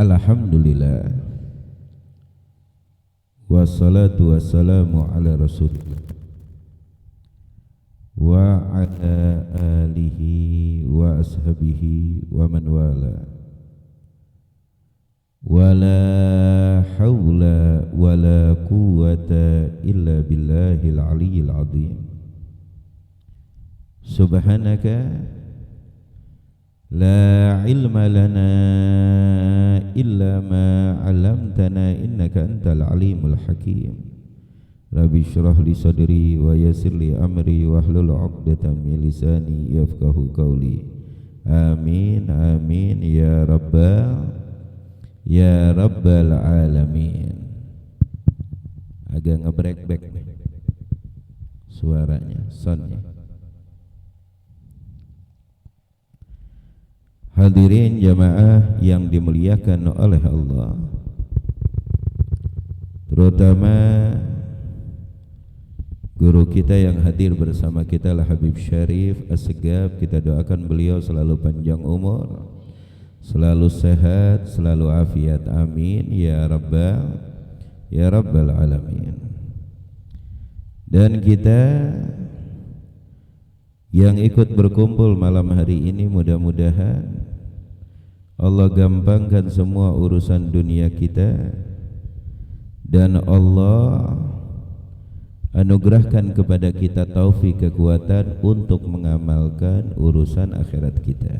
Alhamdulillah, wassalatu wassalamu ala rasulillah wa ala alihi wa ashabihi wa man wala, wala hawla wala quwwata illa billahil aliyyil azim. Subhanaka la ilma lana illa ma 'allamtana innaka antal alimul hakim. Rabbi shrah li sadri wa yassir li amri wahlul 'uqdatam min lisani yafqahu qawli. Amin amin ya rabbal alamin. Agak ngebrek-brek suaranya, soundnya. Hadirin jamaah yang dimuliakan oleh Allah, terutama guru kita yang hadir bersama kita lah Habib Syarif Assegaf. Kita doakan beliau selalu panjang umur, selalu sehat, selalu afiat, amin ya rabbal alamin. Dan kita yang ikut berkumpul malam hari ini, mudah-mudahan Allah gampangkan semua urusan dunia kita dan Allah anugerahkan kepada kita taufik kekuatan untuk mengamalkan urusan akhirat kita.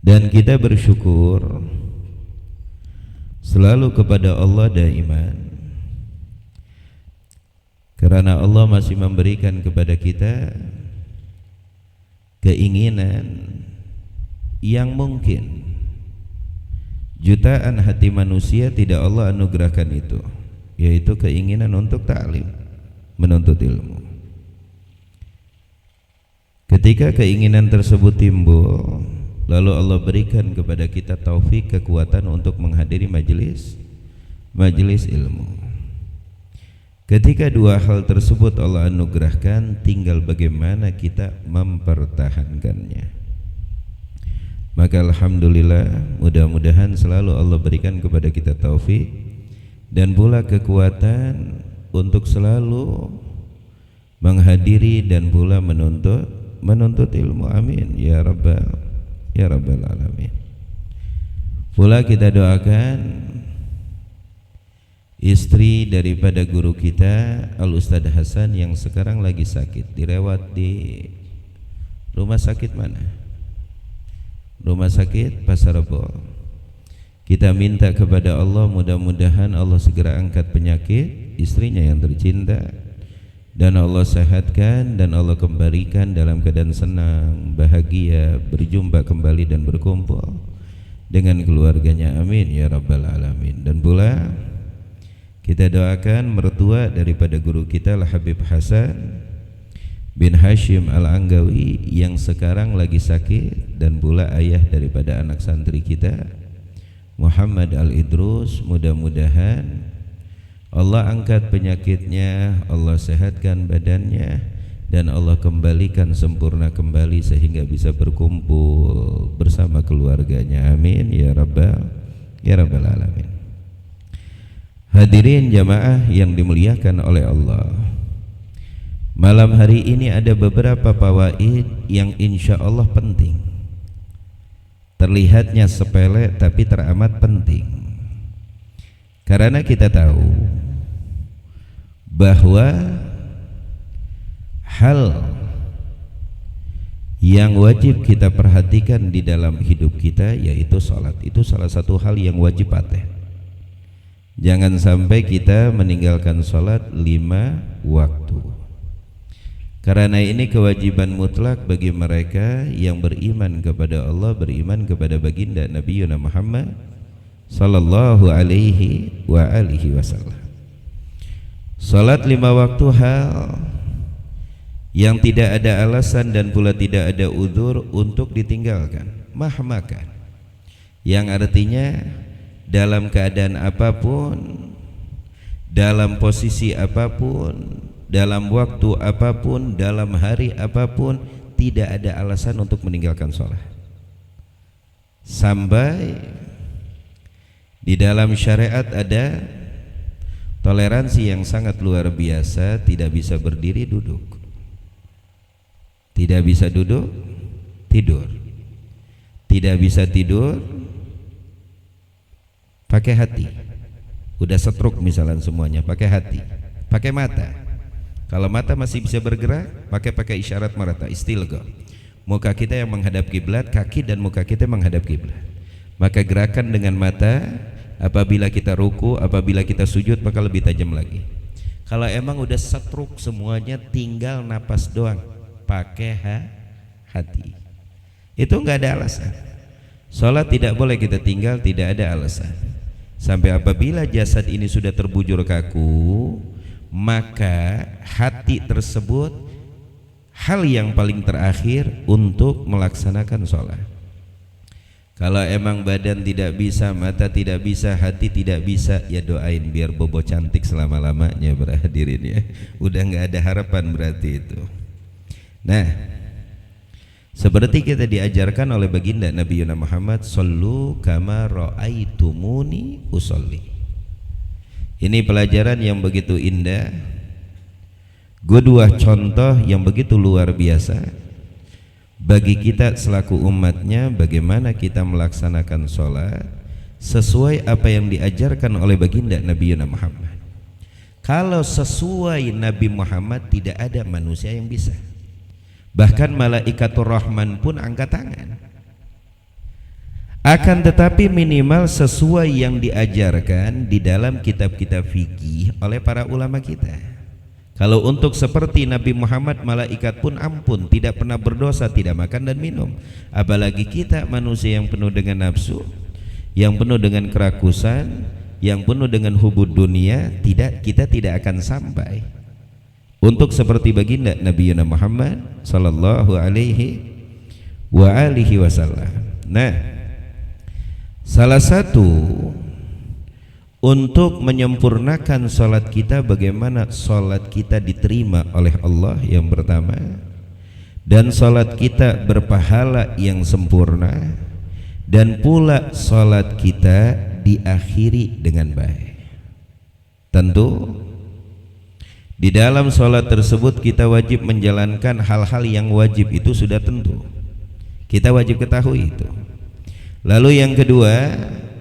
Dan kita bersyukur selalu kepada Allah daiman, karena Allah masih memberikan kepada kita keinginan yang mungkin jutaan hati manusia tidak Allah anugerahkan itu, yaitu keinginan untuk ta'lim, menuntut ilmu. Ketika keinginan tersebut timbul, lalu Allah berikan kepada kita taufik kekuatan untuk menghadiri majelis ilmu. Ketika dua hal tersebut Allah anugerahkan, tinggal bagaimana kita mempertahankannya. Maka alhamdulillah, mudah-mudahan selalu Allah berikan kepada kita taufik dan pula kekuatan untuk selalu menghadiri dan pula menuntut ilmu. Amin ya rabbal alamin. Pula kita doakan istri daripada guru kita Al Ustadz Hasan yang sekarang lagi sakit, dirawat di rumah sakit mana? Rumah sakit Pasar Rebo. Kita minta kepada Allah, mudah-mudahan Allah segera angkat penyakit istrinya yang tercinta dan Allah sehatkan dan Allah kembalikan dalam keadaan senang, bahagia, berjumpa kembali dan berkumpul dengan keluarganya. Amin ya rabbal alamin. Dan pula kita doakan mertua daripada guru kita lah Habib Hasan bin Hashim Al-Anggawi yang sekarang lagi sakit, dan pula ayah daripada anak santri kita Muhammad Al-Idrus. Mudah-mudahan Allah angkat penyakitnya, Allah sehatkan badannya, dan Allah kembalikan sempurna kembali sehingga bisa berkumpul bersama keluarganya. Amin ya rabbal alamin. Hadirin jamaah yang dimuliakan oleh Allah, malam hari ini ada beberapa fawaid yang insya Allah penting. Terlihatnya sepele tapi teramat penting, karena kita tahu bahwa hal yang wajib kita perhatikan di dalam hidup kita yaitu salat. Itu salah satu hal yang wajib paten. Jangan sampai kita meninggalkan salat 5 waktu, karena ini kewajiban mutlak bagi mereka yang beriman kepada Allah, beriman kepada baginda Nabi Muhammad sallallahu alaihi wasallam. Salat 5 waktu hal yang tidak ada alasan dan pula tidak ada udzur untuk ditinggalkan, mahmakan, yang artinya dalam keadaan apapun, dalam posisi apapun, dalam waktu apapun, dalam hari apapun, tidak ada alasan untuk meninggalkan sholat. Sampai di dalam syariat ada toleransi yang sangat luar biasa, tidak bisa berdiri duduk, tidak bisa duduk tidur, tidak bisa tidur pakai hati. Udah stroke misalnya semuanya pakai hati, pakai mata. Kalau mata masih bisa bergerak, pakai isyarat mata, istilgha. Muka kita yang menghadap kiblat, kaki dan muka kita menghadap kiblat. Maka gerakan dengan mata apabila kita ruku, apabila kita sujud, maka lebih tajam lagi. Kalau emang udah stroke semuanya, tinggal napas doang, pakai hati. Itu nggak ada alasan. Sholat tidak boleh kita tinggal, tidak ada alasan. Sampai apabila jasad ini sudah terbujur kaku, maka hati tersebut hal yang paling terakhir untuk melaksanakan sholat. Kalau emang badan tidak bisa, mata tidak bisa, hati tidak bisa, ya doain biar bobo cantik selama-lamanya berhadirin ya. Udah nggak ada harapan berarti itu. Nah, seperti kita diajarkan oleh baginda Nabi Muhammad, sallu kama ra'aitumuni usolli. Ini pelajaran yang begitu indah, dua contoh yang begitu luar biasa bagi kita selaku umatnya, bagaimana kita melaksanakan sholat sesuai apa yang diajarkan oleh baginda Nabi Muhammad. Kalau sesuai Nabi Muhammad tidak ada manusia yang bisa. Bahkan malaikatur rahman pun angkat tangan. Akan tetapi minimal sesuai yang diajarkan di dalam kitab-kitab fikih oleh para ulama kita. Kalau untuk seperti Nabi Muhammad, malaikat pun ampun, tidak pernah berdosa, tidak makan dan minum. Apalagi kita manusia yang penuh dengan nafsu, yang penuh dengan kerakusan, yang penuh dengan hubud dunia, kita tidak akan sampai untuk seperti baginda Nabi Muhammad sallallahu alaihi wasallam. Nah, salah satu untuk menyempurnakan sholat kita, bagaimana sholat kita diterima oleh Allah yang pertama, dan sholat kita berpahala yang sempurna, dan pula sholat kita diakhiri dengan baik. Tentu di dalam sholat tersebut kita wajib menjalankan hal-hal yang wajib, itu sudah tentu, kita wajib ketahui itu. Lalu yang kedua,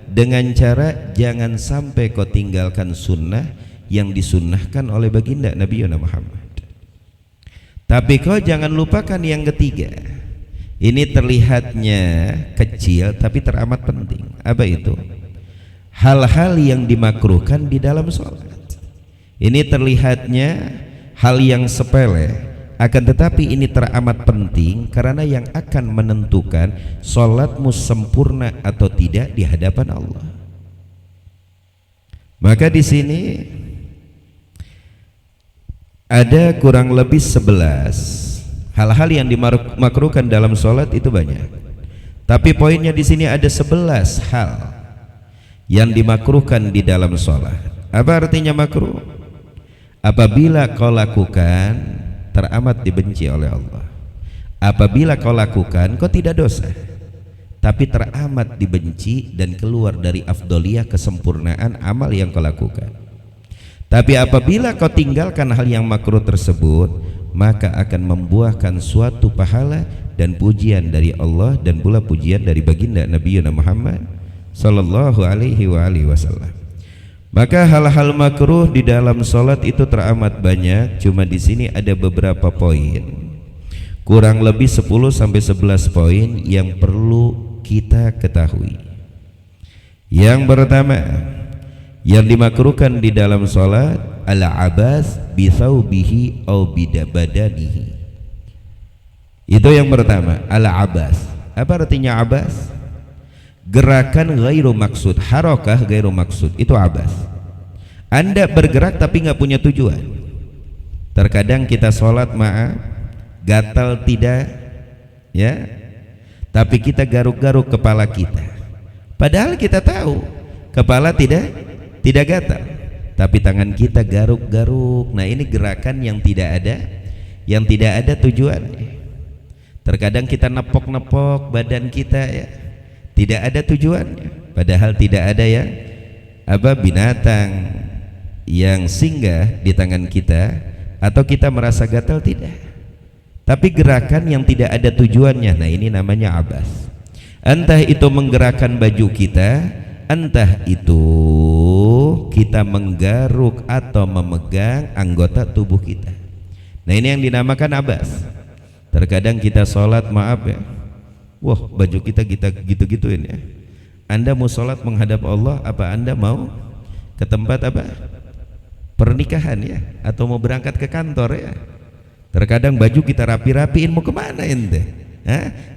dengan cara jangan sampai kau tinggalkan sunnah yang disunnahkan oleh baginda Nabi Muhammad. Tapi kau jangan lupakan yang ketiga. Ini terlihatnya kecil tapi teramat penting. Apa itu? Hal-hal yang dimakruhkan di dalam sholat. Ini terlihatnya hal yang sepele, akan tetapi ini teramat penting karena yang akan menentukan sholatmu sempurna atau tidak di hadapan Allah. Maka di sini ada kurang lebih 11 hal-hal yang dimakruhkan dalam sholat, itu banyak. Tapi poinnya di sini ada 11 hal yang dimakruhkan di dalam sholat. Apa artinya makruh? Apabila kau lakukan teramat dibenci oleh Allah. Apabila kau lakukan, kau tidak dosa, tapi teramat dibenci dan keluar dari afdoliyah kesempurnaan amal yang kau lakukan. Tapi apabila kau tinggalkan hal yang makruh tersebut, maka akan membuahkan suatu pahala dan pujian dari Allah, dan pula pujian dari baginda Nabi Muhammad sallallahu alaihi wasallam. Maka hal-hal makruh di dalam sholat itu teramat banyak. Cuma di sini ada beberapa poin, kurang lebih 10 sampai 11 poin yang perlu kita ketahui. Yang pertama, yang dimakruhkan di dalam sholat, al-abas bi thawbihi aw badanihi. Itu yang pertama, al-abas. Apa artinya abas? Gerakan gairu maksud, harakah gairu maksud, itu abas. Anda bergerak tapi nggak punya tujuan. Terkadang kita sholat maaf, gatal tidak, ya, tapi kita garuk-garuk kepala kita. Padahal kita tahu kepala tidak gatal, tapi tangan kita garuk-garuk. Nah, ini gerakan yang tidak ada tujuannya. Terkadang kita nepok-nepok badan kita ya, tidak ada tujuannya, padahal tidak ada ya binatang yang singgah di tangan kita atau kita merasa gatal, tidak, tapi gerakan yang tidak ada tujuannya. Nah ini namanya abas. Entah itu menggerakkan baju kita, entah itu kita menggaruk atau memegang anggota tubuh kita. Nah ini yang dinamakan abas. Terkadang kita sholat, maaf ya, wah baju kita gitu-gituin ya. Anda mau sholat menghadap Allah, apa Anda mau ke tempat pernikahan ya, atau mau berangkat ke kantor ya? Terkadang baju kita rapi-rapiin, mau kemana ente?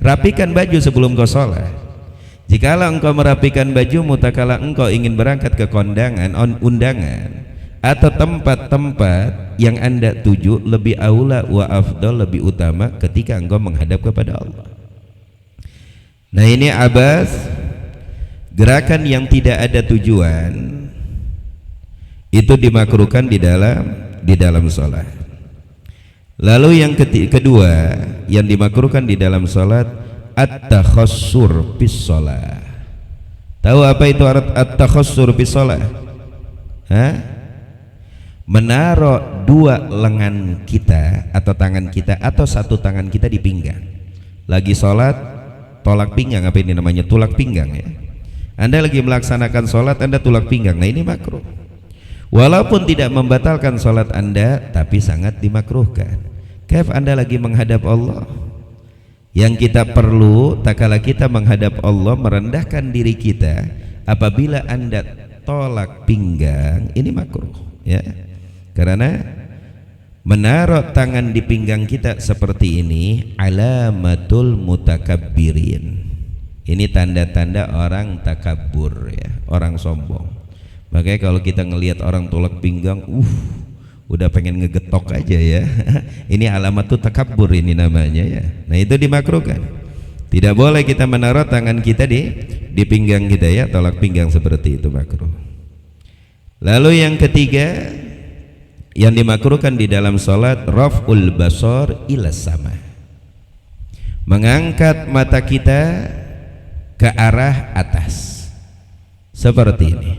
Rapikan baju sebelum kau sholat. Jikalau engkau merapikan bajumu tatkala engkau ingin berangkat ke kondangan, undangan atau tempat-tempat yang Anda tuju, lebih aula wa afdal, lebih utama ketika engkau menghadap kepada Allah. Nah ini abas, gerakan yang tidak ada tujuan, itu dimakruhkan di dalam sholat. Lalu yang kedua yang dimakruhkan di dalam sholat, at-takhassur bis sholat. Tahu apa itu at-takhassur bis sholat? Menaruh dua lengan kita atau tangan kita atau satu tangan kita di pinggang. Lagi sholat, tolak pinggang, apa ini namanya, tulak pinggang ya. Anda lagi melaksanakan sholat, Anda tulak pinggang. Nah ini makruh. Walaupun tidak membatalkan sholat Anda, tapi sangat dimakruhkan. Kaif Anda lagi menghadap Allah. Yang kita perlu tatkala kita menghadap Allah, merendahkan diri kita. Apabila Anda tolak pinggang, ini makruh ya. Karena menaruh tangan di pinggang kita seperti ini alamatul mutakabbirin. Ini tanda-tanda orang takabur ya, orang sombong. Makanya kalau kita ngelihat orang tolak pinggang, udah pengen ngegetok aja ya. Ini alamat tuh takabur ini namanya ya. Nah itu dimakruhkan. Tidak boleh kita menaruh tangan kita di pinggang kita ya, tolak pinggang seperti itu makruh. Lalu yang ketiga yang dimakruhkan di dalam sholat, raf'ul basar ila sama, mengangkat mata kita ke arah atas seperti ini.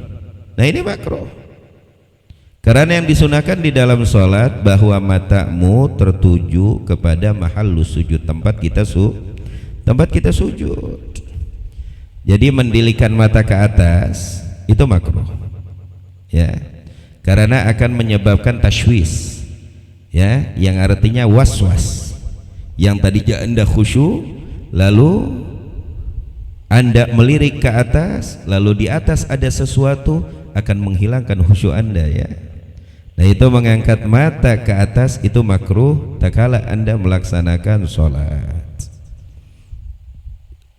Nah ini makruh, karena yang disunahkan di dalam sholat bahwa matamu tertuju kepada mahallus sujud, tempat kita sujud. Jadi mendilikan mata ke atas itu makruh ya, karena akan menyebabkan tashwis ya, yang artinya was-was. Yang tadinya Anda khusyuk, lalu Anda melirik ke atas, lalu di atas ada sesuatu, akan menghilangkan khusyuk Anda ya. Nah itu mengangkat mata ke atas itu makruh tatkala Anda melaksanakan sholat.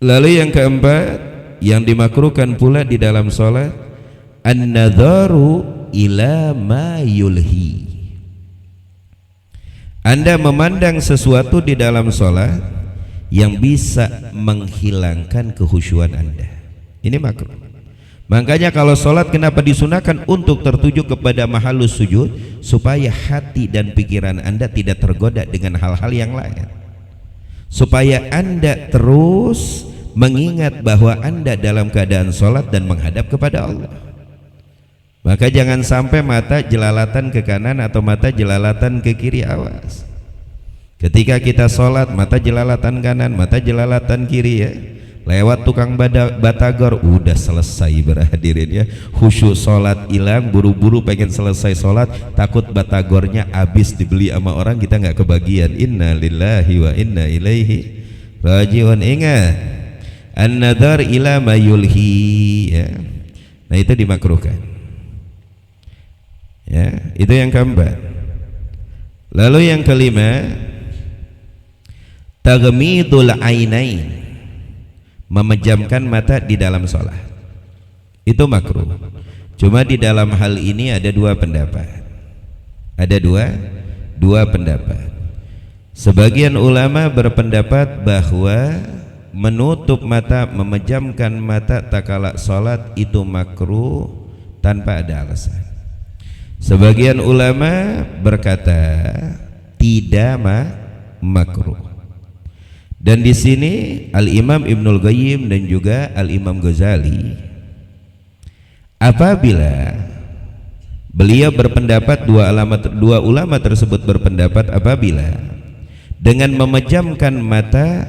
Lalu yang keempat yang dimakruhkan pula di dalam sholat, an-nadharu ila ma yulhi. Anda memandang sesuatu di dalam sholat yang bisa menghilangkan kekhusyuan Anda, ini makruh. Makanya kalau sholat kenapa disunahkan untuk tertuju kepada mahallus sujud, supaya hati dan pikiran Anda tidak tergoda dengan hal-hal yang lain, supaya Anda terus mengingat bahwa Anda dalam keadaan sholat dan menghadap kepada Allah. Maka jangan sampai mata jelalatan ke kanan atau mata jelalatan ke kiri, awas. Ketika kita sholat mata jelalatan kanan, mata jelalatan kiri ya, lewat tukang batagor, udah selesai berhadirin ya, khusyuk sholat hilang, buru-buru pengen selesai sholat, takut batagornya habis dibeli sama orang, kita nggak kebagian. Inna lillahi wa inna ilaihi rajiun. Ingat, an-nadhar ila ma yulhi ya. Nah itu dimakruhkan ya, itu yang keempat. Lalu yang kelima, taghmidul ainain, memejamkan mata di dalam sholat, itu makruh. Cuma di dalam hal ini ada dua pendapat. Ada dua pendapat. Sebagian ulama berpendapat bahwa menutup mata, memejamkan mata tatkala sholat itu makruh tanpa ada alasan. Sebagian ulama berkata tidak makruh. Dan di sini Al-Imam Ibnul Qayyim dan juga Al-Imam Ghazali, apabila beliau berpendapat, dua ulama tersebut berpendapat, apabila dengan memejamkan mata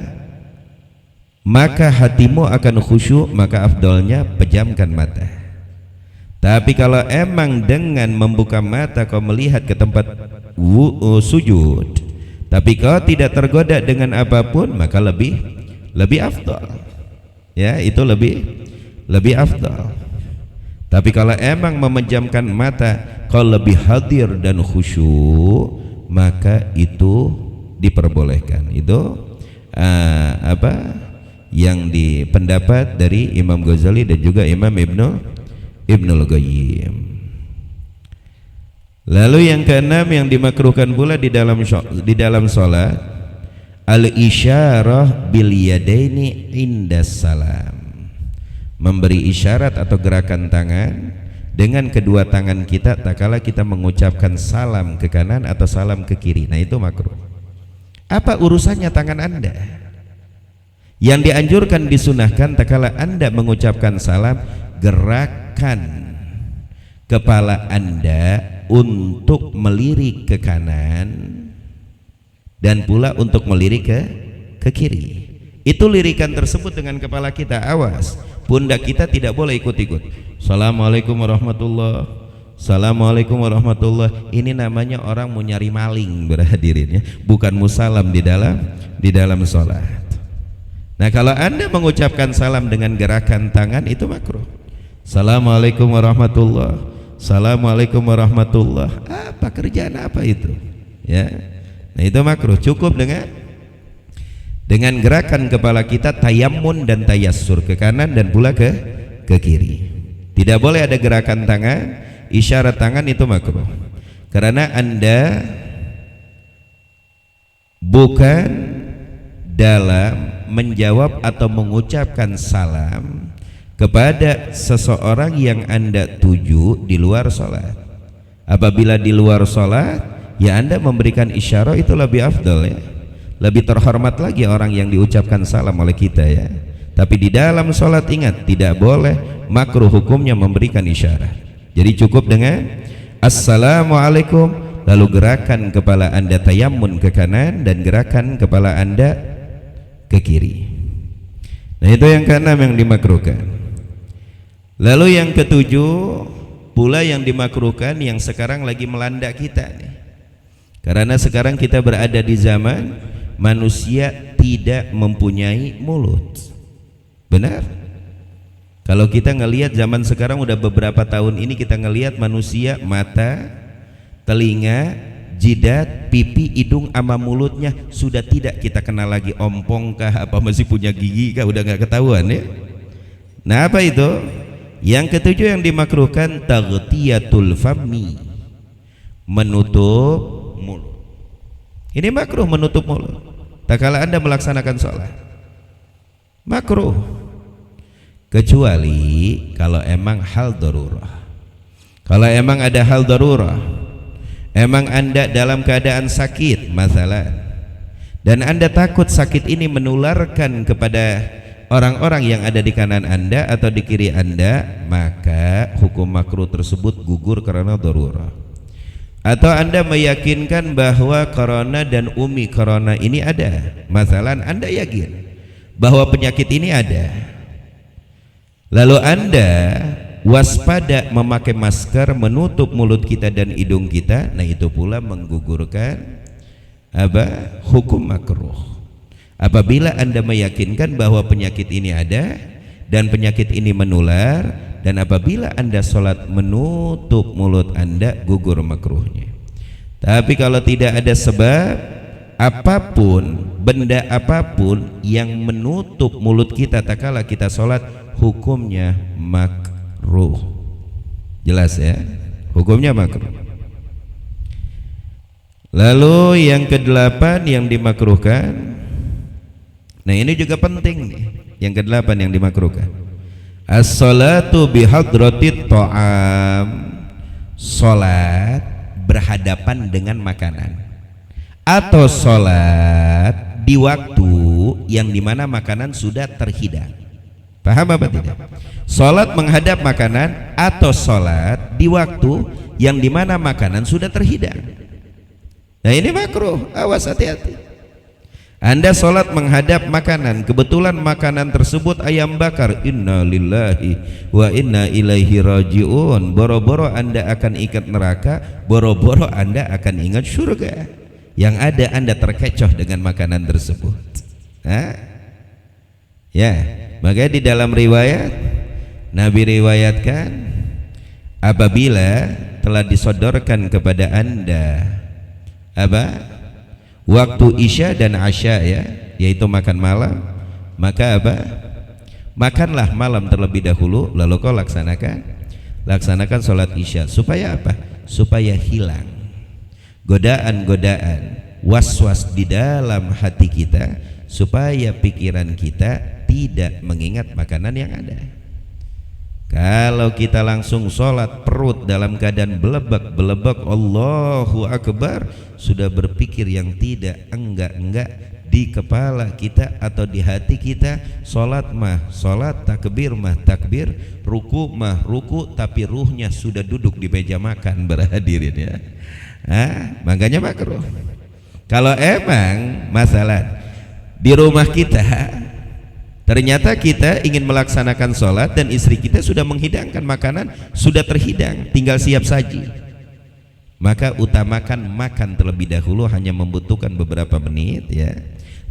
maka hatimu akan khusyuk, maka afdolnya pejamkan mata. Tapi kalau emang dengan membuka mata kau melihat ke tempat sujud, tapi kau tidak tergoda dengan apapun, maka lebih afdal. Ya, itu lebih afdal. Tapi kalau emang memejamkan mata kau lebih hadir dan khusyuk, maka itu diperbolehkan. Itu yang dipendapat dari Imam Ghazali dan juga Imam Ibnul Qayyim. Lalu yang keenam yang dimakruhkan pula di dalam salat, al-isyarah bil yadaini indas salam, memberi isyarat atau gerakan tangan dengan kedua tangan kita tatkala kita mengucapkan salam ke kanan atau salam ke kiri. Nah, itu makruh. Apa urusannya tangan Anda? Yang dianjurkan, disunahkan tatkala Anda mengucapkan salam, gerakan kepala Anda untuk melirik ke kanan dan pula untuk melirik ke kiri. Itu lirikan tersebut dengan kepala kita. Awas, pundak kita tidak boleh ikut-ikut. Assalamualaikum warahmatullahi, Assalamualaikum warahmatullahi. Ini namanya orang mau nyari maling, berhadirin ya, bukan musalam di dalam sholat. Nah, kalau Anda mengucapkan salam dengan gerakan tangan itu makruh. Assalamualaikum warahmatullahi, Assalamualaikum warahmatullahi. Apa kerjaan apa itu? Ya. Nah, itu makruh. Cukup dengan gerakan kepala kita tayammun dan tayassur ke kanan dan pula ke kiri. Tidak boleh ada gerakan tangan, isyarat tangan, itu makruh. Karena Anda bukan dalam menjawab atau mengucapkan salam kepada seseorang yang Anda tuju di luar sholat. Apabila di luar sholat, ya Anda memberikan isyarat, itu lebih afdal ya, lebih terhormat lagi orang yang diucapkan salam oleh kita ya. Tapi di dalam sholat ingat, tidak boleh, makruh hukumnya memberikan isyarat. Jadi cukup dengan Assalamualaikum, lalu gerakan kepala Anda tayammun ke kanan dan gerakan kepala Anda ke kiri. Nah, itu yang keenam yang dimakruhkan. Lalu yang ketujuh pula yang dimakruhkan, yang sekarang lagi melanda kita nih. Karena sekarang kita berada di zaman manusia tidak mempunyai mulut. Benar? Kalau kita ngelihat zaman sekarang, udah beberapa tahun ini kita ngelihat manusia mata, telinga, jidat, pipi, hidung sama mulutnya sudah tidak kita kenal lagi, ompong kah, apa masih punya gigi kah, udah nggak ketahuan ya. Nah, apa itu? Yang ketujuh yang dimakruhkan, taghtiyatul fammi, menutup mulut. Ini makruh, menutup mulut tatkala Anda melaksanakan sholat, makruh, kecuali kalau emang hal darurah. Kalau emang ada hal darurah, emang Anda dalam keadaan sakit masalah, dan Anda takut sakit ini menularkan kepada orang-orang yang ada di kanan Anda atau di kiri Anda, maka hukum makruh tersebut gugur karena darurah. Atau Anda meyakinkan bahwa corona dan umi corona ini ada, masalah Anda yakin bahwa penyakit ini ada, lalu Anda waspada memakai masker menutup mulut kita dan hidung kita, nah itu pula menggugurkan hukum makruh. Apabila Anda meyakinkan bahwa penyakit ini ada dan penyakit ini menular, dan apabila Anda sholat menutup mulut Anda, gugur makruhnya. Tapi kalau tidak ada sebab apapun, benda apapun yang menutup mulut kita tatkala kita sholat, hukumnya makruh. Jelas ya, hukumnya makruh. Lalu yang kedelapan yang dimakruhkan, nah ini juga penting nih, yang kedelapan yang dimakruhkan, as-salatu bihadratit ta'am, sholat berhadapan dengan makanan, atau sholat di waktu yang dimana makanan sudah terhidang. Paham apa tidak? Sholat menghadap makanan atau sholat di waktu yang dimana makanan sudah terhidang. Nah ini makruh, awas hati-hati. Anda sholat menghadap makanan, kebetulan makanan tersebut ayam bakar, inna lillahi wa inna ilaihi raji'un. Boro-boro Anda akan ikat neraka, boro-boro Anda akan ingat surga. Yang ada Anda terkecoh dengan makanan tersebut. Ya, makanya di dalam riwayat Nabi riwayatkan, apabila telah disodorkan kepada Anda waktu isya dan asya, ya, yaitu makan malam, maka makanlah malam terlebih dahulu, lalu kau laksanakan sholat isya. Supaya apa? Supaya hilang godaan-godaan, was-was di dalam hati kita, supaya pikiran kita tidak mengingat makanan yang ada. Kalau kita langsung sholat perut dalam keadaan belebak, Allahu Akbar, sudah berpikir yang tidak enggak di kepala kita atau di hati kita, sholat mah sholat, takbir mah takbir, ruku mah ruku, tapi ruhnya sudah duduk di meja makan berhadirin, ya. Makanya makruh. Kalau emang masalah di rumah kita ternyata kita ingin melaksanakan sholat dan istri kita sudah menghidangkan makanan, sudah terhidang, tinggal siap saji, maka utamakan makan terlebih dahulu, hanya membutuhkan beberapa menit, ya.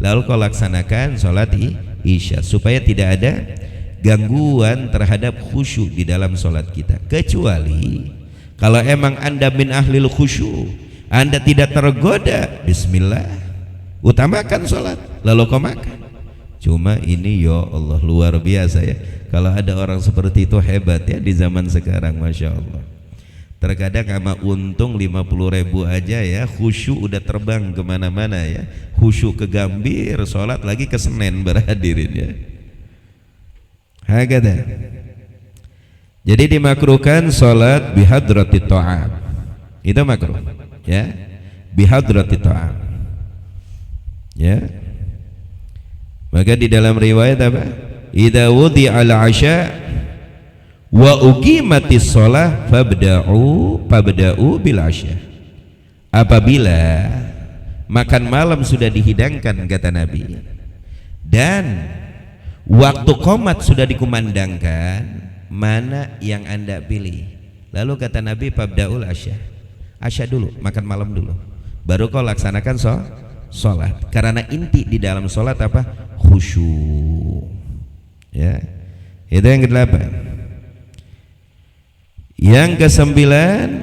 Lalu kau laksanakan sholat isya, supaya tidak ada gangguan terhadap khusyuk di dalam sholat kita. Kecuali kalau emang Anda min ahlil khusyuk, Anda tidak tergoda, bismillah, utamakan sholat, lalu kau makan. Cuma ini ya Allah luar biasa, ya. Kalau ada orang seperti itu hebat, ya, di zaman sekarang, Masya Allah. Terkadang sama untung 50.000 aja, ya, khusyuk udah terbang kemana-mana, ya. Khusyuk ke Gambir, sholat lagi ke Senen berhadirin, ya. Hakada. Jadi dimakruhkan sholat bihadrati ta'am, itu makruh, ya, bihadrati ta'am, ya. Maka di dalam riwayat apa? Idza wudi'al 'asya wa uqimatis shalah fabda'u bil 'asya. Apabila makan malam sudah dihidangkan, kata Nabi, dan waktu qomat sudah dikumandangkan, mana yang Anda pilih? Lalu kata Nabi, fabda'ul 'asya. Asya dulu, makan malam dulu, baru kau laksanakan sholat. Karena inti di dalam sholat apa? Khusyuk, ya. Itu yang ke-8. Yang ke-9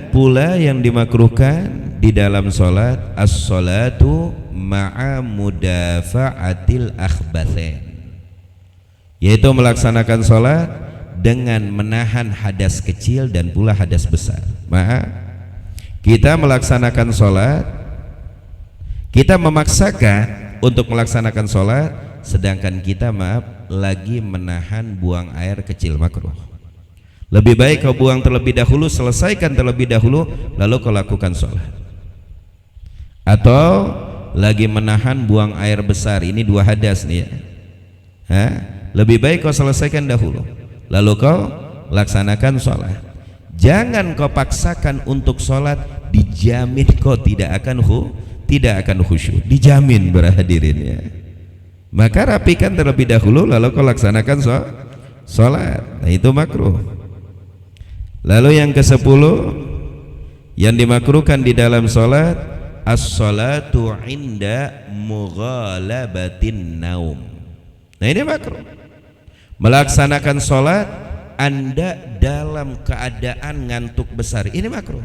pula yang dimakruhkan di dalam sholat, as-sholatu ma'a mudafa'atil akhbathain, yaitu melaksanakan sholat dengan menahan hadas kecil dan pula hadas besar. Kita melaksanakan sholat, kita memaksakan untuk melaksanakan sholat, sedangkan kita lagi menahan buang air kecil, makruh. Lebih baik kau buang terlebih dahulu, selesaikan terlebih dahulu, lalu kau lakukan sholat. Atau lagi menahan buang air besar, ini 2 hadas nih, ya. Lebih baik kau selesaikan dahulu, lalu kau laksanakan sholat. Jangan kau paksakan untuk sholat, dijamin kau tidak akan khusyuk, dijamin berhadirin, ya. Maka rapikan terlebih dahulu, lalu kau laksanakan sholat. Nah, itu makruh. Lalu yang ke-10 yang dimakruhkan di dalam sholat, as-sholatu inda mughalabatin naum. Nah, ini makruh. Melaksanakan sholat Anda dalam keadaan ngantuk besar, ini makruh.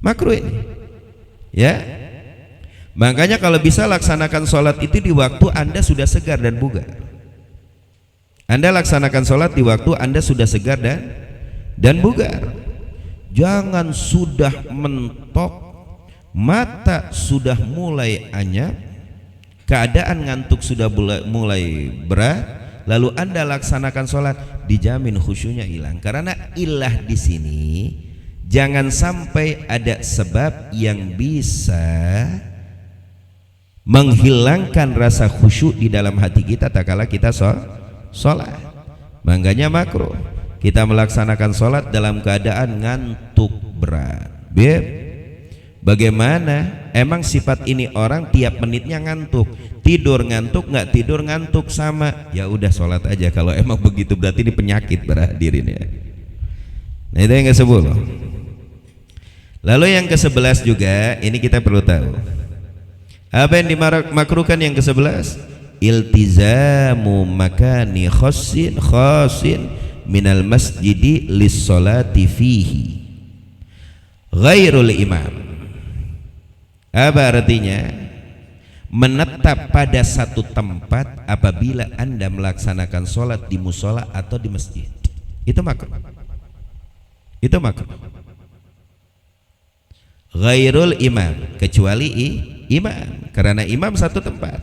Makruh ini, ya. Makanya kalau bisa laksanakan sholat itu di waktu Anda sudah segar dan bugar. Anda laksanakan sholat di waktu Anda sudah segar dan bugar. Jangan sudah mentok, mata sudah mulai anyap, keadaan ngantuk sudah mulai berat, lalu Anda laksanakan sholat, dijamin khusyuknya hilang. Karena ilah di sini jangan sampai ada sebab yang bisa menghilangkan rasa khusyuk di dalam hati kita tak kala kita sholat. Makanya makruh kita melaksanakan sholat dalam keadaan ngantuk berat. Bagaimana? Emang sifat ini orang tiap menitnya ngantuk, tidur ngantuk, nggak tidur ngantuk sama. Ya udah sholat aja kalau emang begitu, berarti ini penyakit berhadirin ya. Nah itu yang ke-10. Lalu yang ke-11 juga ini kita perlu tahu. Apa yang dimakruhkan yang ke-11? Iltizamu makani khasin minal masjidi lis-sholati fihi ghairul imam. Apa artinya? Menetap pada satu tempat apabila Anda melaksanakan sholat di musola atau di masjid. Itu makruh. Itu makruh. Ghairul imam, kecuali imam, karena imam satu tempat.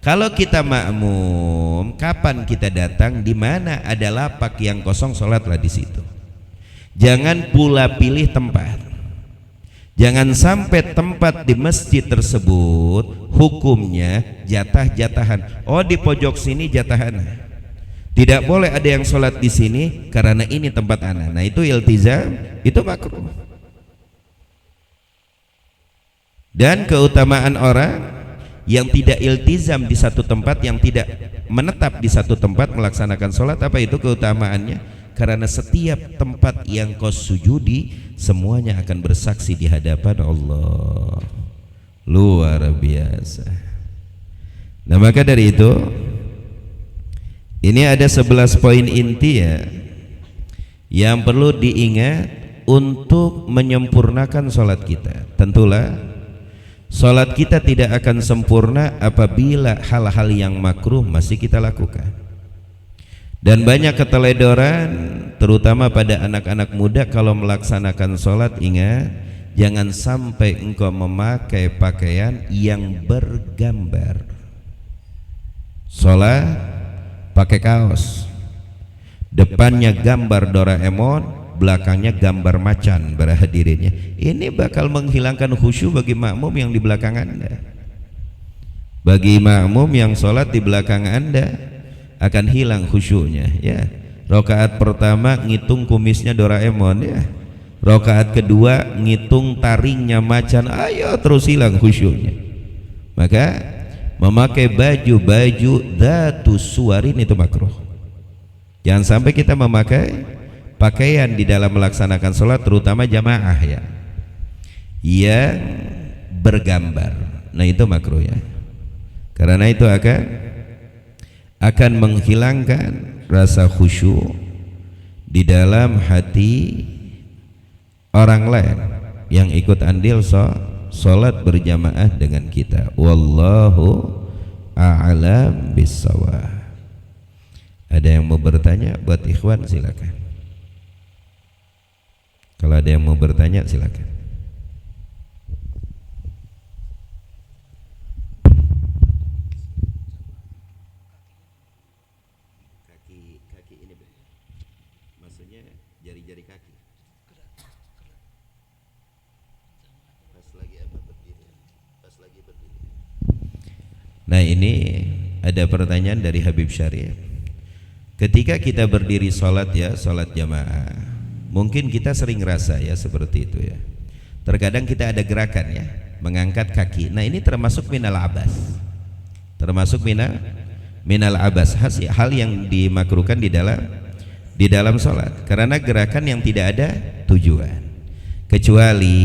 Kalau kita makmum, kapan kita datang, di mana ada lapak yang kosong, sholatlah di situ. Jangan pula pilih tempat. Jangan sampai tempat di masjid tersebut hukumnya jatah-jatahan. Oh di pojok sini jatahan. Tidak boleh ada yang sholat di sini karena ini tempat anak. Nah itu iltizam, itu makruh. Dan keutamaan orang yang tidak iltizam di satu tempat, yang tidak menetap di satu tempat melaksanakan sholat, apa itu keutamaannya? Karena setiap tempat yang kau sujudi semuanya akan bersaksi di hadapan Allah. Luar biasa. Nah maka dari itu ini ada 11 poin inti ya yang perlu diingat untuk menyempurnakan sholat kita. Tentulah sholat kita tidak akan sempurna apabila hal-hal yang makruh masih kita lakukan. Dan banyak keteledoran terutama pada anak-anak muda kalau melaksanakan sholat. Ingat, jangan sampai engkau memakai pakaian yang bergambar. Sholat pakai kaos, depannya gambar Doraemon, belakangnya gambar macan berhadirinnya. Ini bakal menghilangkan khusyuk bagi makmum yang di belakang Anda. Bagi makmum yang sholat di belakang Anda akan hilang khusyuknya ya. Rakaat pertama ngitung kumisnya Doraemon ya. Rakaat kedua ngitung taringnya macan, ayo terus hilang khusyuknya. Maka memakai baju dzatus suwarin itu makruh. Jangan sampai kita memakai pakaian di dalam melaksanakan sholat, terutama jamaah ya, yang bergambar. Nah itu makruh ya, karena itu akan menghilangkan rasa khusyuk di dalam hati orang lain yang ikut andil sholat berjamaah dengan kita. Wallahu a'lam bissawab. Ada yang mau bertanya buat ikhwan silakan. Kalau ada yang mau bertanya silakan. Kaki ini maksudnya jari-jari kaki. Pas lagi apa berdiri? Pas lagi berdiri. Nah ini ada pertanyaan dari Habib Syarif. Ketika kita berdiri sholat ya, sholat jamaah, mungkin kita sering rasa ya seperti itu ya. Terkadang kita ada gerakan ya, mengangkat kaki. Nah ini termasuk minal abas. Termasuk minal abas, hal yang dimakruhkan di dalam sholat. Karena gerakan yang tidak ada tujuan. Kecuali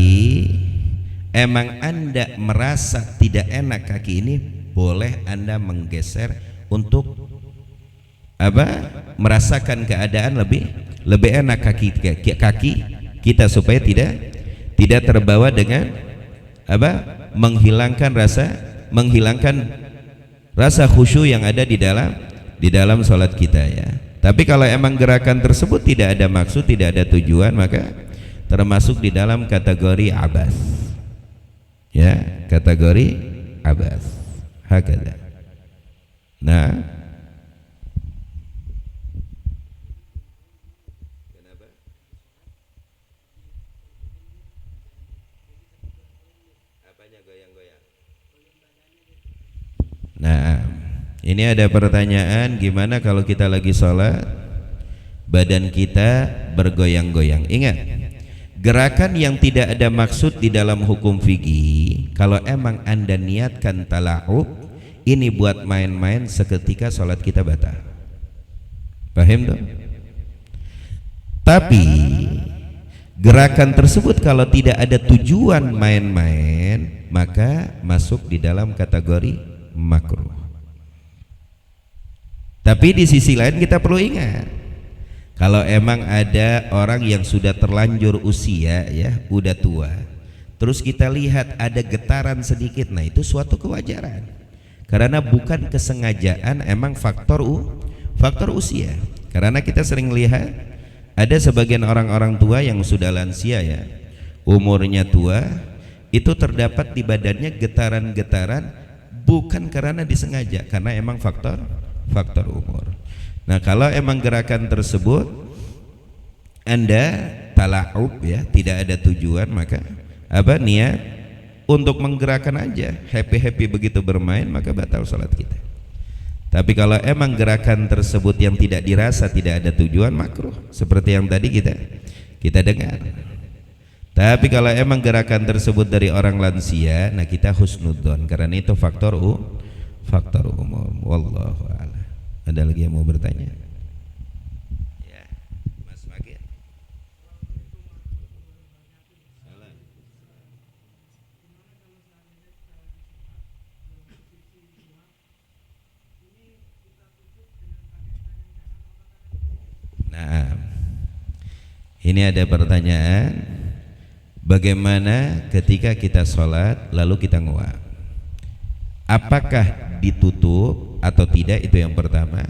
emang Anda merasa tidak enak kaki ini, boleh Anda menggeser untuk merasakan keadaan lebih enak kaki kita supaya tidak terbawa dengan menghilangkan rasa khusyuk yang ada di dalam sholat kita ya. Tapi kalau emang gerakan tersebut tidak ada maksud, tidak ada tujuan, maka termasuk di dalam kategori abas ya, kategori abas hakada. Nah Ini ada pertanyaan, gimana kalau kita lagi sholat badan kita bergoyang-goyang? Ingat, gerakan yang tidak ada maksud di dalam hukum fikih, kalau emang anda niatkan tala'ub, ini buat main-main, seketika sholat kita batal. Paham tuh? Tapi gerakan tersebut kalau tidak ada tujuan main-main, maka masuk di dalam kategori makruh. Tapi di sisi lain kita perlu ingat, kalau emang ada orang yang sudah terlanjur usia, ya udah tua, terus kita lihat ada getaran sedikit, nah itu suatu kewajaran, karena bukan kesengajaan, emang faktor usia. Karena kita sering lihat ada sebagian orang-orang tua yang sudah lansia, ya umurnya tua, itu terdapat di badannya getaran-getaran, bukan karena disengaja, karena emang faktor umur. Nah, kalau emang gerakan tersebut anda tala'ub, ya tidak ada tujuan, maka niat untuk menggerakkan aja, happy begitu bermain, maka batal salat kita. Tapi kalau emang gerakan tersebut yang tidak dirasa, tidak ada tujuan, makruh, seperti yang tadi kita dengar. Tapi kalau emang gerakan tersebut dari orang lansia, nah kita husnudzon, karena itu faktor umum. Wallahu a'lam. Ada lagi yang mau bertanya? Ya, Mas Magir. Nah, ini ada pertanyaan, bagaimana ketika kita sholat lalu kita nguap? Apakah ditutup atau tidak? Itu yang pertama.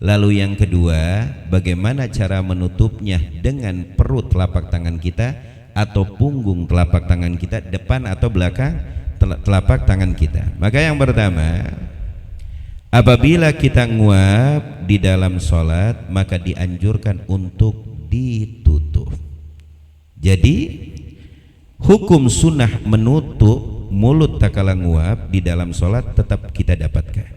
Lalu yang kedua, bagaimana cara menutupnya, dengan perut telapak tangan kita atau punggung telapak tangan kita, depan atau belakang telapak tangan kita? Maka yang pertama, apabila kita nguap di dalam sholat, maka dianjurkan untuk ditutup. Jadi hukum sunnah menutup mulut takala nguap di dalam sholat tetap kita dapatkan.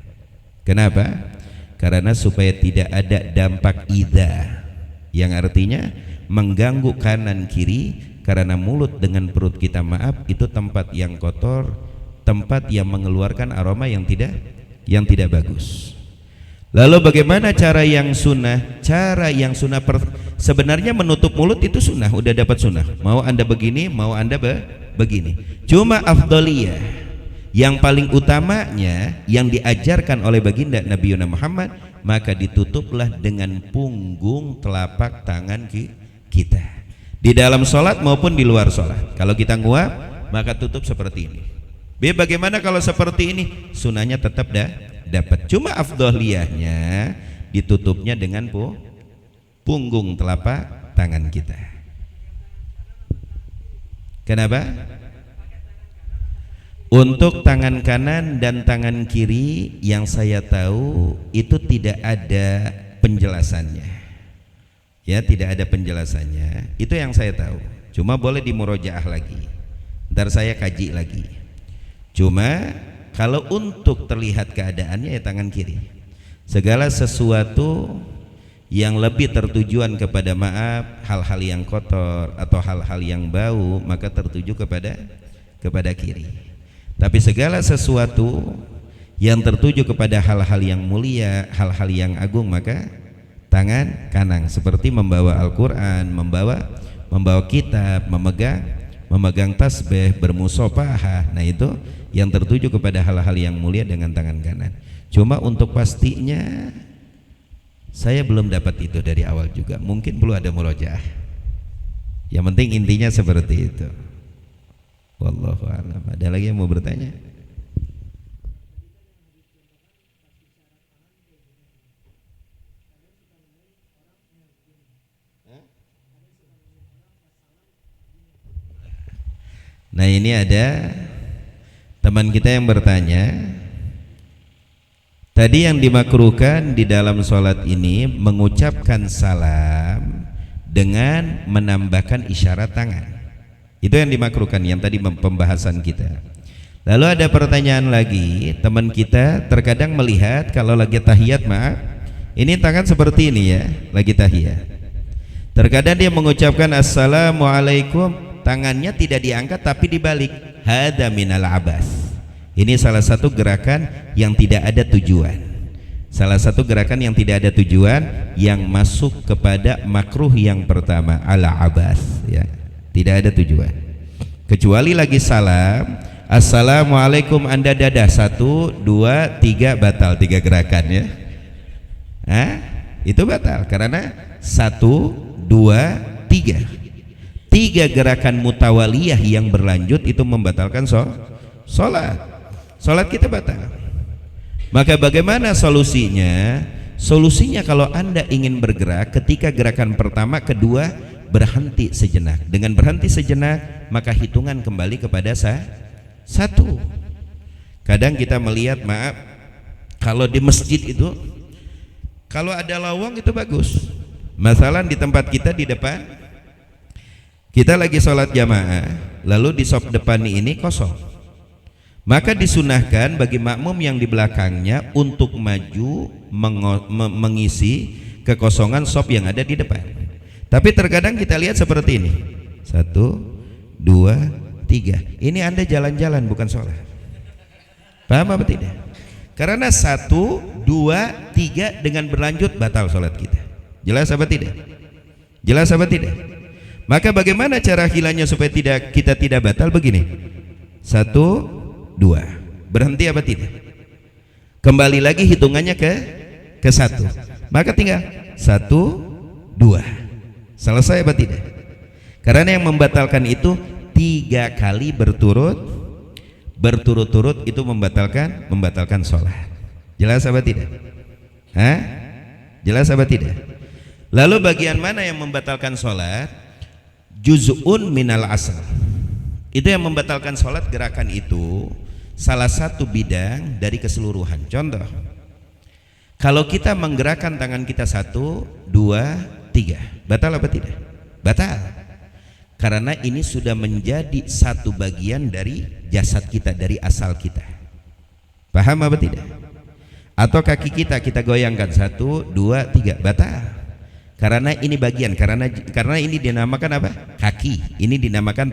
Kenapa? Karena supaya tidak ada dampak idza, yang artinya mengganggu kanan kiri, karena mulut dengan perut kita, maaf, itu tempat yang kotor, tempat yang mengeluarkan aroma yang tidak bagus. Lalu bagaimana cara yang sunnah? Cara yang sunnah sebenarnya menutup mulut itu sunnah, udah dapat sunnah. Mau anda begini, mau anda begini. Cuma afdaliyah, yang paling utamanya yang diajarkan oleh baginda Nabi Muhammad, maka ditutuplah dengan punggung telapak tangan kita di dalam sholat maupun di luar sholat. Kalau kita nguap, maka tutup seperti ini. Bagaimana kalau seperti ini? Sunahnya tetap dapat. Cuma afdaliyahnya ditutupnya dengan punggung telapak tangan kita. Kenapa? Untuk tangan kanan dan tangan kiri yang saya tahu itu tidak ada penjelasannya, ya tidak ada penjelasannya, itu yang saya tahu. Cuma boleh dimurojaah lagi, ntar saya kaji lagi. Cuma kalau untuk terlihat keadaannya, ya tangan kiri. Segala sesuatu yang lebih tertujuan kepada maaf, hal-hal yang kotor atau hal-hal yang bau, maka tertuju kepada kiri. Tapi segala sesuatu yang tertuju kepada hal-hal yang mulia, hal-hal yang agung, maka tangan kanan, seperti membawa Al-Quran, membawa kitab, memegang tasbih, bermusafahah. Nah itu yang tertuju kepada hal-hal yang mulia dengan tangan kanan. Cuma untuk pastinya saya belum dapat itu dari awal juga, mungkin perlu ada murojaah. Yang penting intinya seperti itu. Wallahu a'lam. Ada lagi yang mau bertanya? Nah, ini ada teman kita yang bertanya, tadi yang dimakruhkan di dalam sholat ini mengucapkan salam dengan menambahkan isyarat tangan. Itu yang dimakruhkan, yang tadi pembahasan kita. Lalu ada pertanyaan lagi, teman kita terkadang melihat kalau lagi tahiyat, maaf, ini tangan seperti ini ya, lagi tahiyat. Terkadang dia mengucapkan assalamualaikum, tangannya tidak diangkat tapi dibalik. Hada minal abas. Ini salah satu gerakan yang tidak ada tujuan. Salah satu gerakan yang tidak ada tujuan yang masuk kepada makruh yang pertama, ala abas ya. Tidak ada tujuan. Kecuali lagi salam, assalamualaikum, Anda dadah, 1, 2, 3, batal 3 gerakan ya. Itu batal karena 1, 2, 3 gerakan mutawaliyah yang berlanjut itu membatalkan sholat. Sholat kita batal. Maka bagaimana solusinya? Solusinya kalau Anda ingin bergerak, ketika gerakan pertama, kedua, berhenti sejenak. Dengan berhenti sejenak maka hitungan kembali kepada 1. Kadang kita melihat, maaf, kalau di masjid itu kalau ada lawang itu bagus. Masalah di tempat kita di depan, kita lagi sholat jamaah, lalu di sop depan ini kosong, maka disunahkan bagi makmum yang di belakangnya untuk maju mengisi kekosongan sop yang ada di depan. Tapi terkadang kita lihat seperti ini, 1, 2, 3. Ini Anda jalan-jalan bukan sholat. Paham apa tidak? Karena 1, 2, 3 dengan berlanjut batal sholat kita. Jelas apa tidak? Jelas apa tidak? Maka bagaimana cara hilangnya supaya kita tidak batal? Begini, 1, 2, berhenti apa tidak? Kembali lagi hitungannya ke 1. Maka tinggal 1, 2. Selesai apa tidak? Karena yang membatalkan itu 3 kali berturut-turut itu membatalkan sholat. Jelas apa tidak? Jelas apa tidak? Lalu bagian mana yang membatalkan sholat? Juz'un minal asal. Itu yang membatalkan sholat, gerakan itu salah satu bidang dari keseluruhan. Contoh, kalau kita menggerakkan tangan kita 1, 2, 3, batal apa tidak? Batal. Karena ini sudah menjadi satu bagian dari jasad kita, dari asal kita. Paham apa tidak? Atau kaki kita goyangkan 1, 2, 3, batal. Karena ini bagian, karena ini dinamakan apa? Kaki. Ini dinamakan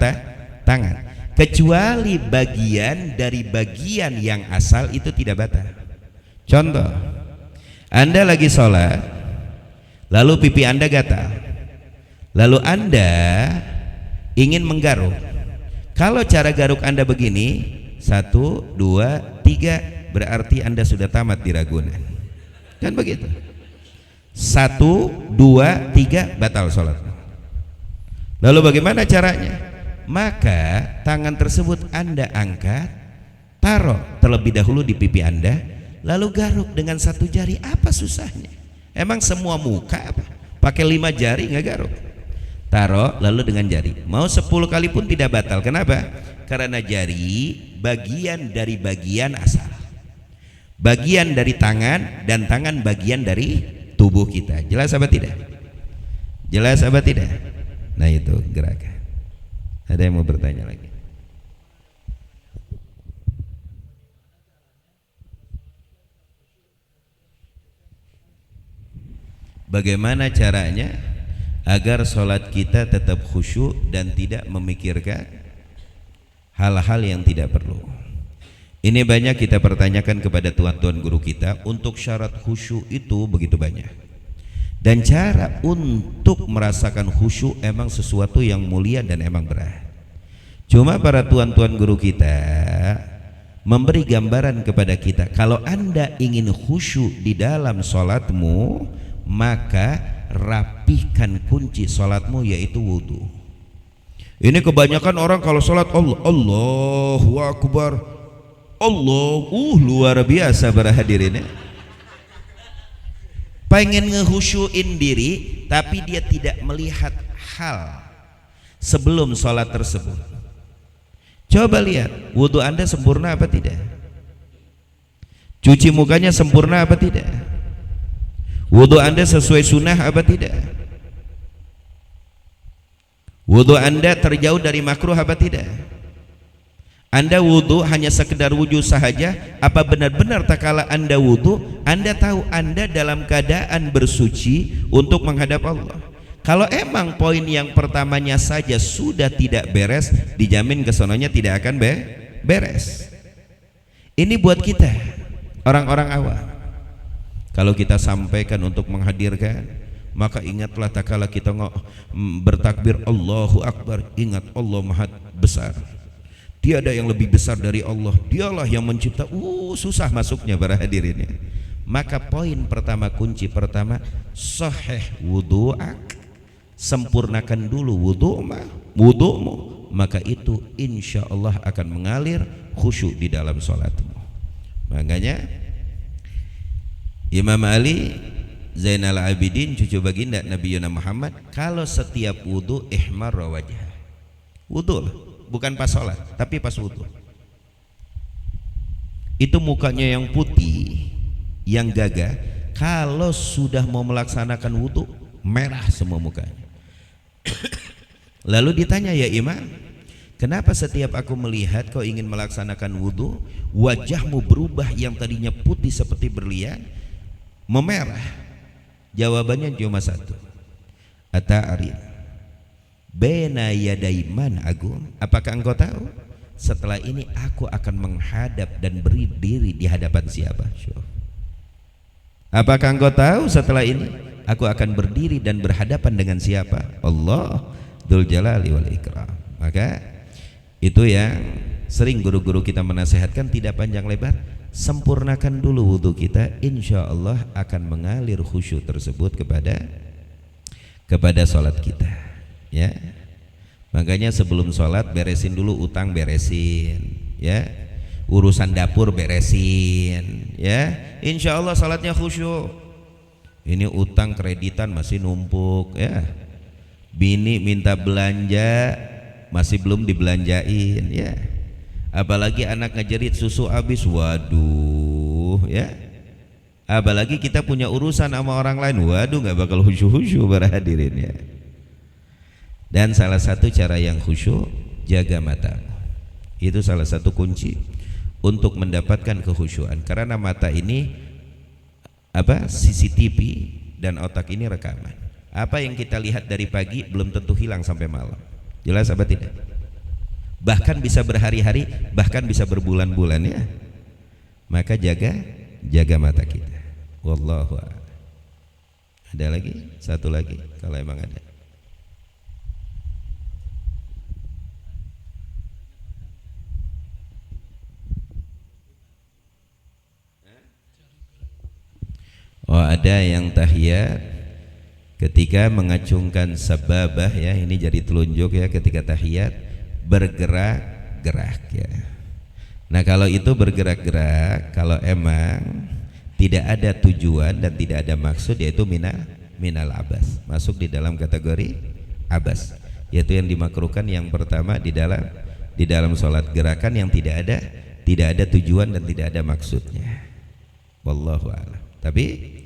tangan. Kecuali bagian dari bagian yang asal itu tidak batal. Contoh, Anda lagi sholat, lalu pipi Anda gatal, lalu Anda ingin menggaruk. Kalau cara garuk Anda begini, 1, 2, 3, berarti Anda sudah tamat di Ragunan. Kan begitu? 1, 2, 3, batal sholat. Lalu bagaimana caranya? Maka tangan tersebut Anda angkat, taruh terlebih dahulu di pipi Anda, lalu garuk dengan 1 jari. Apa susahnya? Emang semua muka apa? Pakai 5 jari nggak garuk? Taruh lalu dengan jari. Mau 10 kali pun tidak batal. Kenapa? Karena jari bagian dari bagian asal, bagian dari tangan, dan tangan bagian dari tubuh kita. Jelas apa tidak? Jelas apa tidak? Nah itu gerakan. Ada yang mau bertanya lagi? Bagaimana caranya agar sholat kita tetap khusyuk dan tidak memikirkan hal-hal yang tidak perlu? Ini banyak kita pertanyakan kepada tuan-tuan guru kita. Untuk syarat khusyuk itu begitu banyak, dan cara untuk merasakan khusyuk emang sesuatu yang mulia dan emang berat. Cuma para tuan-tuan guru kita memberi gambaran kepada kita, kalau Anda ingin khusyuk di dalam sholatmu, maka rapihkan kunci sholatmu, yaitu wudhu. Ini kebanyakan orang kalau sholat Allahu Akbar, luar biasa para hadirin ya. Pengen ngehusyuin diri, tapi dia tidak melihat hal sebelum sholat tersebut. Coba lihat, wudhu Anda sempurna apa tidak? Cuci mukanya sempurna apa tidak? Wudhu Anda sesuai sunnah apa tidak? Wudhu Anda terjauh dari makruh apa tidak? Anda wudhu hanya sekedar wudhu sahaja, apa benar-benar tak kala Anda wudhu Anda tahu Anda dalam keadaan bersuci untuk menghadap Allah? Kalau emang poin yang pertamanya saja sudah tidak beres, dijamin kesononya tidak akan beres. Ini buat kita orang-orang awam. Kalau kita sampaikan untuk menghadirkan, maka ingatlah tak kala kita bertakbir Allahu Akbar, ingat Allah Maha Besar. Tiada yang lebih besar dari Allah. Dialah yang mencipta. Susah masuknya para hadirin. Maka poin pertama, kunci pertama, sahih wudu'ak, sempurnakan dulu wudu'mu, maka itu insya Allah akan mengalir khusyuk di dalam sholatmu. Makanya Imam Ali Zainal Abidin, cucu baginda Nabi Muhammad, kalau setiap wudu ihmarra wajhah, wudu lah, bukan pas sholat tapi pas wudu, itu mukanya yang putih, yang gagah. Kalau sudah mau melaksanakan wudu, merah semua mukanya. Lalu ditanya, ya imam, kenapa setiap aku melihat kau ingin melaksanakan wudu, wajahmu berubah yang tadinya putih seperti berlian memerah? Jawabannya cuma satu, ata'arif bena yadaiman agung, apakah engkau tahu setelah ini aku akan menghadap dan berdiri di hadapan siapa? Apakah engkau tahu setelah ini aku akan berdiri dan berhadapan dengan siapa? Allah Dzul Jalali wal Ikram. Maka itu yang sering guru-guru kita menasihatkan, tidak panjang lebar, sempurnakan dulu wudhu kita, insya Allah akan mengalir khusyuk tersebut kepada sholat kita, ya. Makanya sebelum sholat beresin dulu utang, beresin, ya, urusan dapur beresin, ya, insya Allah sholatnya khusyuk. Ini utang kreditan masih numpuk, ya, bini minta belanja masih belum dibelanjain, ya, apalagi anak ngejerit susu habis, waduh, ya, apalagi kita punya urusan sama orang lain, waduh, nggak bakal khusyuk para hadirin, ya. Dan salah satu cara yang khusyuk, jaga mata, itu salah satu kunci untuk mendapatkan kekhusyuan, karena mata ini apa, CCTV, dan otak ini rekaman. Apa yang kita lihat dari pagi belum tentu hilang sampai malam, jelas apa tidak? Bahkan bisa berhari-hari, bahkan bisa berbulan-bulan, ya. Maka jaga mata kita. Wallahu a'lam. Ada lagi? Satu lagi kalau emang ada. Oh, ada yang tahiyat ketika mengacungkan sababah, ya, ini jadi telunjuk, ya, ketika tahiyat bergerak-gerak, ya. Nah, kalau itu bergerak-gerak, kalau emang tidak ada tujuan dan tidak ada maksud, yaitu minal abas, masuk di dalam kategori abas, yaitu yang dimakruhkan yang pertama di dalam sholat, gerakan yang tidak ada tujuan dan tidak ada maksudnya. Wallahu a'lam. Tapi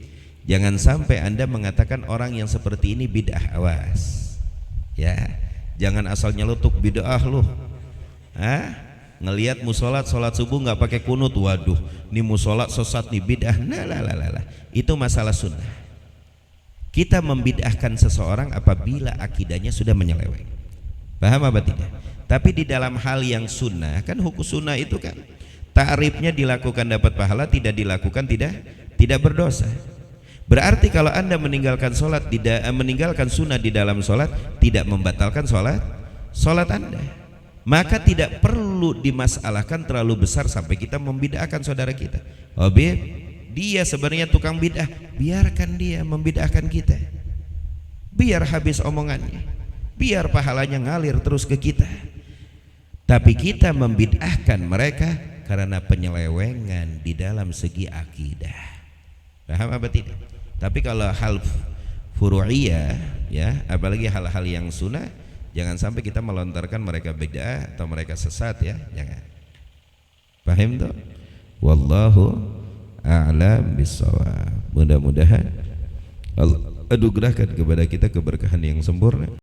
jangan sampai Anda mengatakan orang yang seperti ini bid'ah, awas, ya. Jangan asal nyelutuk bid'ah lu. Ngelihat musolat sholat subuh nggak pakai kunut, waduh, ini musolat sesat nih, bid'ah. Nah, itu masalah sunnah. Kita membid'ahkan seseorang apabila akidahnya sudah menyeleweng. Paham apa tidak? Tapi di dalam hal yang sunnah, kan hukum sunnah itu kan ta'rifnya dilakukan dapat pahala, tidak dilakukan tidak berdosa. Berarti kalau Anda meninggalkan meninggalkan sunnah di dalam sholat, tidak membatalkan sholat Anda, maka tidak perlu dimasalahkan terlalu besar sampai kita membid'ahkan saudara kita. Oh, dia sebenarnya tukang bid'ah, biarkan dia membid'ahkan kita, biar habis omongannya, biar pahalanya ngalir terus ke kita. Tapi kita membid'ahkan mereka karena penyelewengan di dalam segi akidah. Paham apa tidak? Tapi kalau hal furu'iyah, ya, apalagi hal-hal yang sunnah, jangan sampai kita melontarkan mereka bid'ah atau mereka sesat, ya, jangan. Paham tuh? Wallahu a'lam bissawab. Mudah-mudahan Allah anugerahkan kepada kita keberkahan yang sempurna.